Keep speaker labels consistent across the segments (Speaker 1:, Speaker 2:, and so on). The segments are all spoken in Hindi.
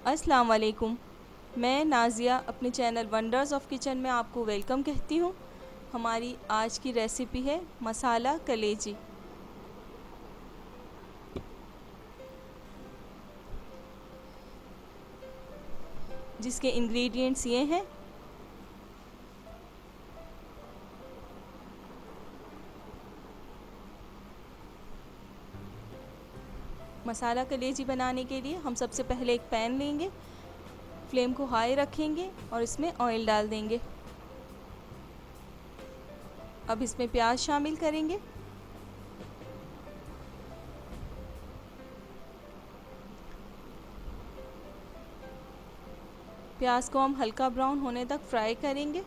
Speaker 1: अस्सलाम वालेकुम। मैं नाज़िया अपने चैनल वंडर्स ऑफ किचन में आपको वेलकम कहती हूँ। हमारी आज की रेसिपी है मसाला कलेजी, जिसके इंग्रेडिएंट्स ये हैं। मसाला कलेजी बनाने के लिए हम सबसे पहले एक पैन लेंगे, फ्लेम को हाई रखेंगे और इसमें ऑयल डाल देंगे। अब इसमें प्याज शामिल करेंगे। प्याज को हम हल्का ब्राउन होने तक फ्राई करेंगे।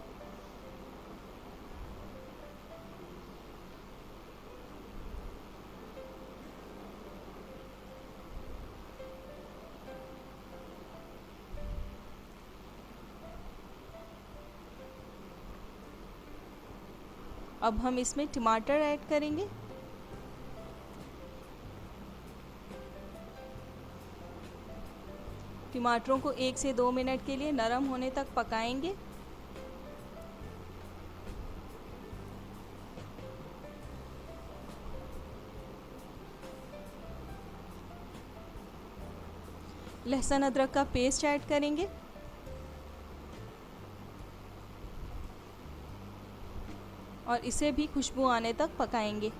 Speaker 1: अब हम इसमें टमाटर ऐड करेंगे। टमाटरों को 1 से 2 मिनट के लिए नरम होने तक पकाएंगे। लहसुन अदरक का पेस्ट ऐड करेंगे। और इसे भी खुशबू आने तक पकाएंगे।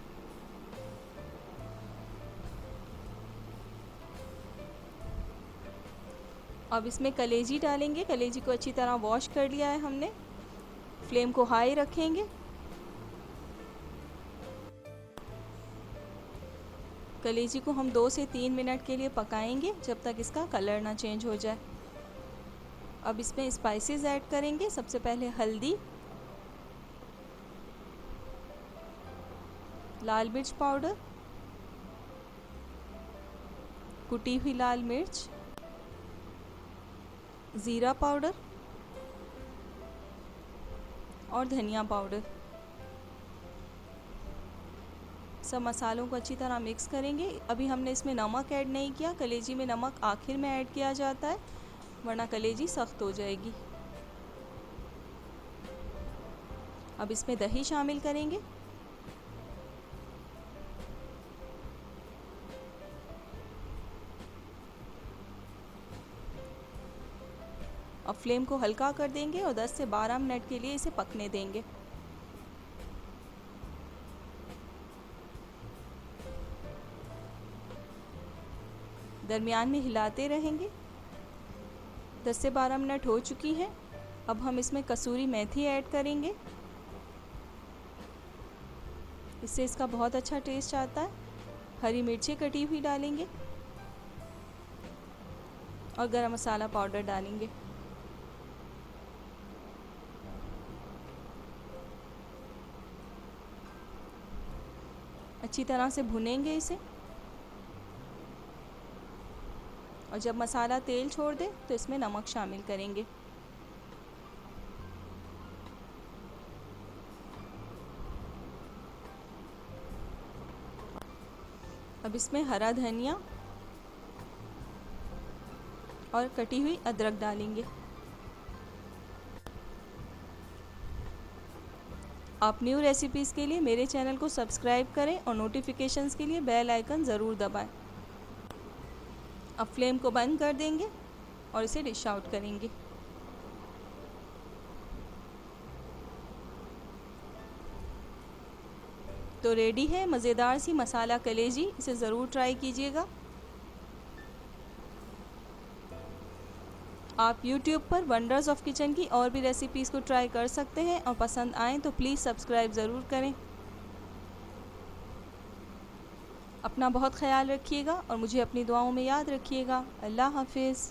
Speaker 1: अब इसमें कलेजी डालेंगे। कलेजी को अच्छी तरह वॉश कर लिया है हमने। फ्लेम को हाई रखेंगे। कलेजी को हम 2 से 3 मिनट के लिए पकाएंगे, जब तक इसका कलर ना चेंज हो जाए। अब इसमें स्पाइसेस ऐड करेंगे। सबसे पहले हल्दी, लाल मिर्च पाउडर, कुटी हुई लाल मिर्च, ज़ीरा पाउडर और धनिया पाउडर। सब मसालों को अच्छी तरह मिक्स करेंगे। अभी हमने इसमें नमक ऐड नहीं किया। कलेजी में नमक आखिर में ऐड किया जाता है, वरना कलेजी सख्त हो जाएगी। अब इसमें दही शामिल करेंगे। अब फ्लेम को हल्का कर देंगे और 10 से 12 मिनट के लिए इसे पकने देंगे। दरमियान में हिलाते रहेंगे। 10 से 12 मिनट हो चुकी हैं। अब हम इसमें कसूरी मेथी ऐड करेंगे। इससे इसका बहुत अच्छा टेस्ट आता है। हरी मिर्चें कटी हुई डालेंगे और गरम मसाला पाउडर डालेंगे। अच्छी तरह से भुनेंगे इसे। और जब मसाला तेल छोड़ दे तो इसमें नमक शामिल करेंगे। अब इसमें हरा धनिया और कटी हुई अदरक डालेंगे। आप न्यू रेसिपीज़ के लिए मेरे चैनल को सब्सक्राइब करें और नोटिफिकेशंस के लिए बेल आइकन ज़रूर दबाएं। अब फ्लेम को बंद कर देंगे और इसे डिश आउट करेंगे। तो रेडी है मज़ेदार सी मसाला कलेजी। इसे ज़रूर ट्राई कीजिएगा। आप YouTube पर वंडर्स ऑफ किचन की और भी रेसिपीज़ को ट्राई कर सकते हैं, और पसंद आएँ तो प्लीज़ सब्सक्राइब ज़रूर करें। अपना बहुत ख्याल रखिएगा और मुझे अपनी दुआओं में याद रखिएगा। अल्लाह हाफिज़।